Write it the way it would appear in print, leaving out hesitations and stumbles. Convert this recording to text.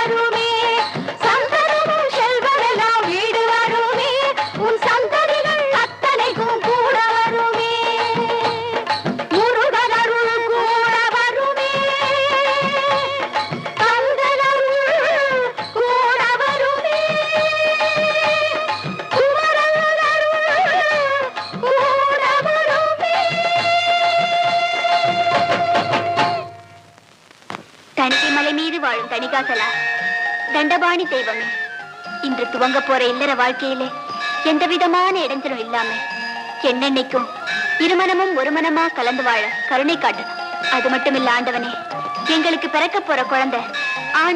வருமே, சந்தனமும் செல்வமெல்லாம் வீடு வருமே, உன் சந்ததிகள் அத்தனைக்கும் கூட வருமே, முருகனருள் கூட வருமே, கந்தனருள் கூட வருமே, குமரனருள் கூட வருமே. தணிக்கை மலை மீது வாழும் தணிகாசலா, தண்டபாணி தெய்வமே, இன்று துவங்க போற இல்லற வாழ்க்கையிலே எந்த விதமான இடைஞ்சலும் இல்லாம என்னென்னைக்கும் இருமனமும் ஒரு மனமா கலந்து வாழ கருணை காட்டணும். அது மட்டுமில்ல ஆண்டவனே, எங்களுக்கு பிறக்க போற குழந்தை ஆணோ